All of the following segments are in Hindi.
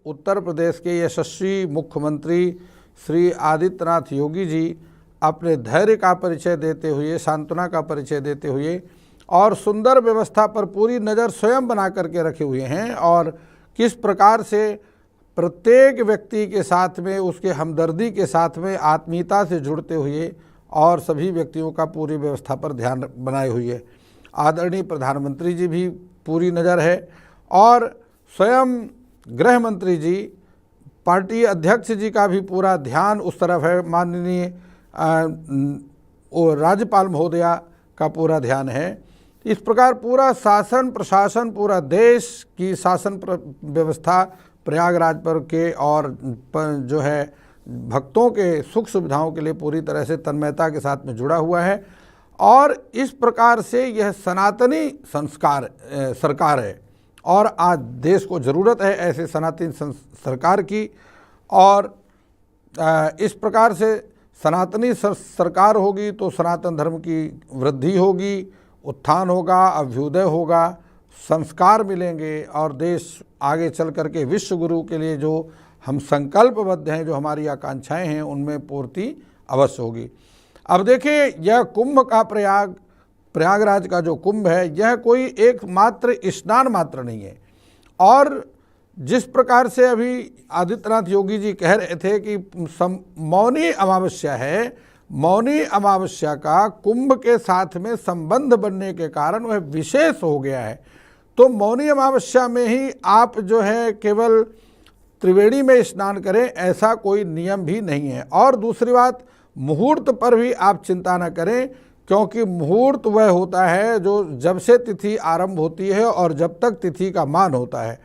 उत्तर प्रदेश के यशस्वी मुख्यमंत्री श्री आदित्यनाथ योगी जी अपने धैर्य का परिचय देते हुए, सांत्वना का परिचय देते हुए और सुंदर व्यवस्था पर पूरी नज़र स्वयं बना करके रखे हुए हैं और किस प्रकार से प्रत्येक व्यक्ति के साथ में उसके हमदर्दी के साथ में आत्मीयता से जुड़ते हुए और सभी व्यक्तियों का पूरी व्यवस्था पर ध्यान बनाए हुए। आदरणीय प्रधानमंत्री जी भी पूरी नज़र है और स्वयं गृह मंत्री जी, पार्टी अध्यक्ष जी का भी पूरा ध्यान उस तरफ है, माननीय राज्यपाल महोदया का पूरा ध्यान है। इस प्रकार पूरा शासन प्रशासन, पूरा देश की शासन व्यवस्था प्रयागराज पर के और जो है भक्तों के सुख सुविधाओं के लिए पूरी तरह से तन्मयता के साथ में जुड़ा हुआ है और इस प्रकार से यह सनातनी सरकार है और आज देश को ज़रूरत है ऐसे सनातनी सरकार की। और इस प्रकार से सनातनी सरकार होगी तो सनातन धर्म की वृद्धि होगी, उत्थान होगा, अभ्युदय होगा, संस्कार मिलेंगे और देश आगे चल कर के विश्व गुरु के लिए जो हम संकल्पबद्ध हैं, जो हमारी आकांक्षाएं हैं, उनमें पूर्ति अवश्य होगी। अब देखिए, यह कुंभ का प्रयागराज का जो कुंभ है, यह कोई एकमात्र स्नान मात्र नहीं है। और जिस प्रकार से अभी आदित्यनाथ योगी जी कह रहे थे कि मौनी अमावस्या है, मौनी अमावस्या का कुंभ के साथ में संबंध बनने के कारण वह विशेष हो गया है। तो मौनी अमावस्या में ही आप जो है केवल त्रिवेणी में स्नान करें, ऐसा कोई नियम भी नहीं है। और दूसरी बात, मुहूर्त पर भी आप चिंता न करें, क्योंकि मुहूर्त वह होता है जो जब से तिथि आरंभ होती है और जब तक तिथि का मान होता है,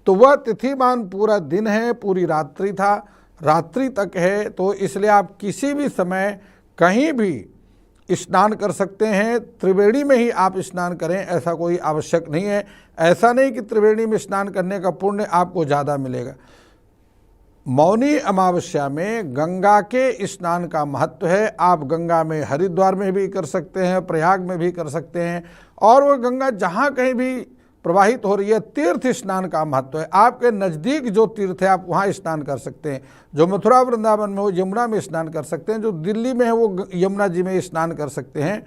तो वह तिथि मान पूरा दिन है, पूरी रात्रि तक है। तो इसलिए आप किसी भी समय कहीं भी स्नान कर सकते हैं। त्रिवेणी में ही आप स्नान करें, ऐसा कोई आवश्यक नहीं है। ऐसा नहीं कि त्रिवेणी में स्नान करने का पुण्य आपको ज़्यादा मिलेगा। मौनी अमावस्या में गंगा के स्नान का महत्व है। आप गंगा में हरिद्वार में भी कर सकते हैं, प्रयाग में भी कर सकते हैं और वह गंगा जहाँ कहीं भी प्रवाहित हो रही है, तीर्थ स्नान का महत्व है। आपके नज़दीक जो तीर्थ है आप वहाँ स्नान कर सकते हैं। जो मथुरा वृंदावन में हो यमुना में स्नान कर सकते हैं, जो दिल्ली में है वो यमुना जी में स्नान कर सकते हैं।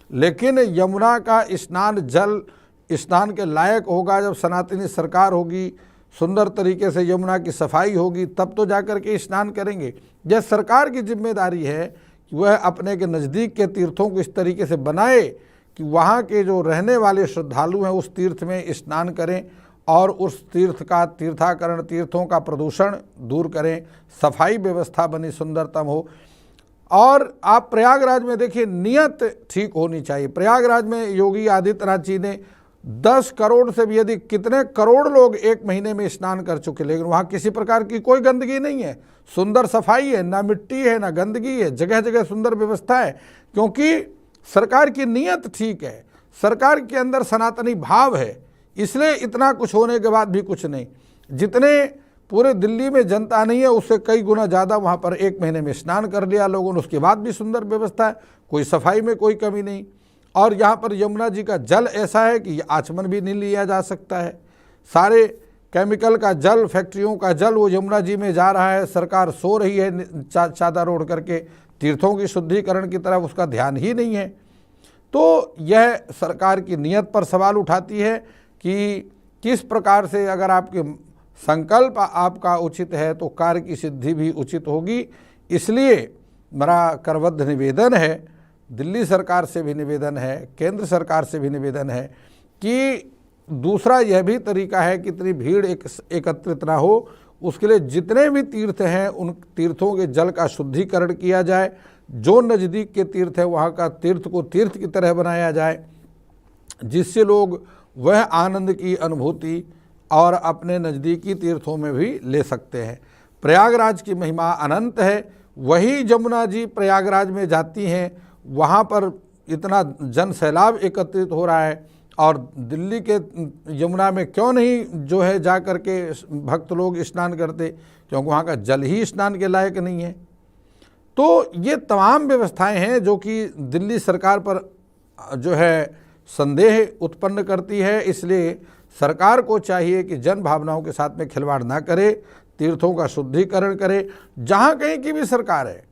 लेकिन यमुना का स्नान जल स्नान के लायक होगा जब सनातनी सरकार होगी, सुंदर तरीके से यमुना की सफाई होगी, तब तो जाकर के स्नान करेंगे। यह सरकार की जिम्मेदारी है कि वह अपने के नज़दीक के तीर्थों को इस तरीके से बनाए कि वहाँ के जो रहने वाले श्रद्धालु हैं उस तीर्थ में स्नान करें और उस तीर्थ का तीर्थाकरण, तीर्थों का प्रदूषण दूर करें, सफाई व्यवस्था बनी सुंदरतम हो। और आप प्रयागराज में देखिए, नियत ठीक होनी चाहिए। प्रयागराज में योगी आदित्यनाथ जी ने 10 करोड़ से भी अधिक, कितने करोड़ लोग एक महीने में स्नान कर चुके, लेकिन वहाँ किसी प्रकार की कोई गंदगी नहीं है, सुंदर सफाई है, ना मिट्टी है ना गंदगी है, जगह जगह सुंदर व्यवस्था है, क्योंकि सरकार की नीयत ठीक है, सरकार के अंदर सनातनी भाव है। इसलिए इतना कुछ होने के बाद भी कुछ नहीं। जितने पूरे दिल्ली में जनता नहीं है उससे कई गुना ज़्यादा वहाँ पर एक महीने में स्नान कर लिया लोगों ने, उसके बाद भी सुंदर व्यवस्था है, कोई सफाई में कोई कमी नहीं। और यहाँ पर यमुना जी का जल ऐसा है कि आचमन भी नहीं लिया जा सकता है। सारे केमिकल का जल, फैक्ट्रियों का जल वो यमुना जी में जा रहा है। सरकार सो रही है चादर ओढ़ करके, तीर्थों की शुद्धिकरण की तरफ उसका ध्यान ही नहीं है। तो यह सरकार की नीयत पर सवाल उठाती है कि किस प्रकार से अगर आपके संकल्प आपका उचित है तो कार्य की सिद्धि भी उचित होगी। इसलिए मेरा करबद्ध निवेदन है, दिल्ली सरकार से भी निवेदन है, केंद्र सरकार से भी निवेदन है कि दूसरा यह भी तरीका है कि इतनी भीड़ एकत्रित ना हो, उसके लिए जितने भी तीर्थ हैं उन तीर्थों के जल का शुद्धिकरण किया जाए। जो नज़दीक के तीर्थ है वहाँ का तीर्थ को तीर्थ की तरह बनाया जाए, जिससे लोग वह आनंद की अनुभूति और अपने नज़दीकी तीर्थों में भी ले सकते हैं। प्रयागराज की महिमा अनंत है। वही जमुना जी प्रयागराज में जाती हैं, वहाँ पर इतना जन सैलाब एकत्रित हो रहा है और दिल्ली के यमुना में क्यों नहीं जो है जा कर के भक्त लोग स्नान करते, क्योंकि वहाँ का जल ही स्नान के लायक नहीं है। तो ये तमाम व्यवस्थाएं हैं जो कि दिल्ली सरकार पर जो है संदेह उत्पन्न करती है। इसलिए सरकार को चाहिए कि जन भावनाओं के साथ में खिलवाड़ ना करे, तीर्थों का शुद्धिकरण करे जहाँ कहीं की भी सरकार है।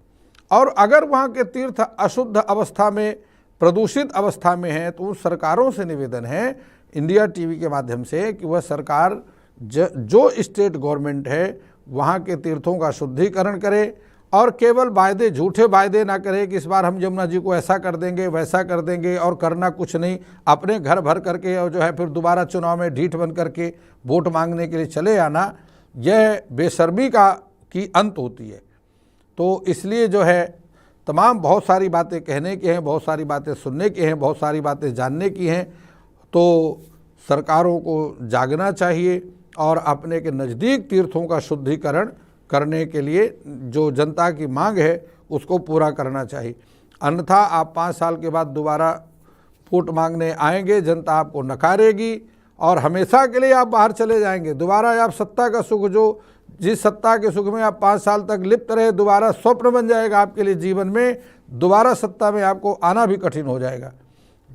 और अगर वहाँ के तीर्थ अशुद्ध अवस्था में, प्रदूषित अवस्था में हैं, तो उन सरकारों से निवेदन है इंडिया टीवी के माध्यम से कि वह सरकार जो स्टेट गवर्नमेंट है वहाँ के तीर्थों का शुद्धिकरण करे और केवल वायदे, झूठे वायदे ना करे कि इस बार हम यमुना जी को ऐसा कर देंगे, वैसा कर देंगे, और करना कुछ नहीं, अपने घर भर करके और जो है फिर दोबारा चुनाव में ढीठ बन करके वोट मांगने के लिए चले आना, यह बेशर्मी की अंत होती है। तो इसलिए जो है तमाम बहुत सारी बातें कहने की हैं, बहुत सारी बातें सुनने की हैं, बहुत सारी बातें जानने की हैं। तो सरकारों को जागना चाहिए और अपने के नज़दीक तीर्थों का शुद्धिकरण करने के लिए जो जनता की मांग है उसको पूरा करना चाहिए। अन्यथा आप 5 साल के बाद दोबारा वोट मांगने आएंगे, जनता आपको नकारेगी और हमेशा के लिए आप बाहर चले जाएंगे। दोबारा आप सत्ता का सुख, जो जिस सत्ता के सुख में आप 5 साल तक लिप्त रहे, दोबारा स्वप्न बन जाएगा आपके लिए जीवन में। दोबारा सत्ता में आपको आना भी कठिन हो जाएगा।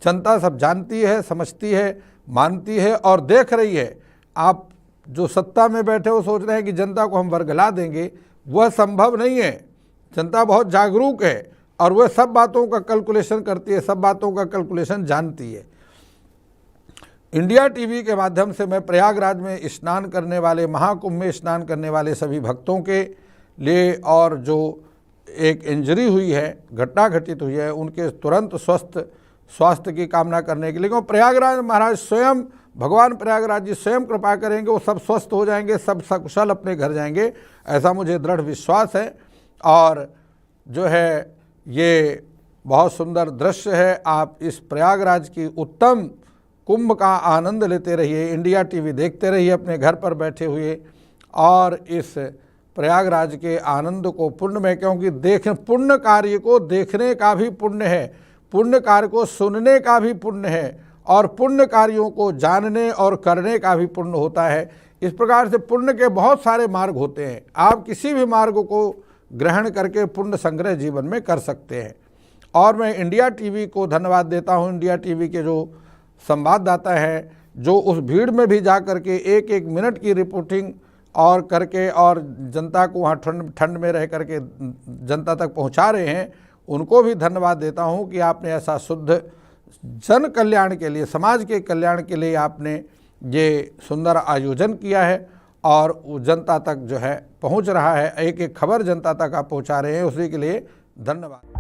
जनता सब जानती है, समझती है, मानती है और देख रही है। आप जो सत्ता में बैठे हो सोच रहे हैं कि जनता को हम वर्गला देंगे, वह संभव नहीं है। जनता बहुत जागरूक है और वह सब बातों का कैलकुलेशन करती है, सब बातों का कैलकुलेशन जानती है। इंडिया टीवी के माध्यम से मैं प्रयागराज में स्नान करने वाले, महाकुंभ में स्नान करने वाले सभी भक्तों के लिए और जो एक इंजरी हुई है, घटना घटित हुई है, उनके तुरंत स्वास्थ्य की कामना करने के लिए, प्रयागराज महाराज स्वयं, भगवान प्रयागराज जी स्वयं कृपा करेंगे, वो सब स्वस्थ हो जाएंगे, सब सकुशल अपने घर जाएंगे, ऐसा मुझे दृढ़ विश्वास है। और जो है ये बहुत सुंदर दृश्य है। आप इस प्रयागराज की उत्तम कुंभ का आनंद लेते रहिए, इंडिया टीवी देखते रहिए अपने घर पर बैठे हुए और इस प्रयागराज के आनंद को पुण्यमय, क्योंकि पुण्य कार्य को देखने का भी पुण्य है, पुण्य कार्य को सुनने का भी पुण्य है और पुण्य कार्यों को जानने और करने का भी पुण्य होता है। इस प्रकार से पुण्य के बहुत सारे मार्ग होते हैं। आप किसी भी मार्ग को ग्रहण करके पुण्य संग्रह जीवन में कर सकते हैं। और मैं इंडिया टीवी को धन्यवाद देता हूँ, इंडिया टीवी के जो संवाददाता हैं, जो उस भीड़ में भी जा करके एक एक मिनट की रिपोर्टिंग और करके और जनता को वहाँ ठंड में रह करके जनता तक पहुँचा रहे हैं, उनको भी धन्यवाद देता हूँ कि आपने ऐसा शुद्ध जन कल्याण के लिए, समाज के कल्याण के लिए आपने ये सुंदर आयोजन किया है और जनता तक जो है पहुँच रहा है, एक एक खबर जनता तक आप पहुँचा रहे हैं, उसी के लिए धन्यवाद।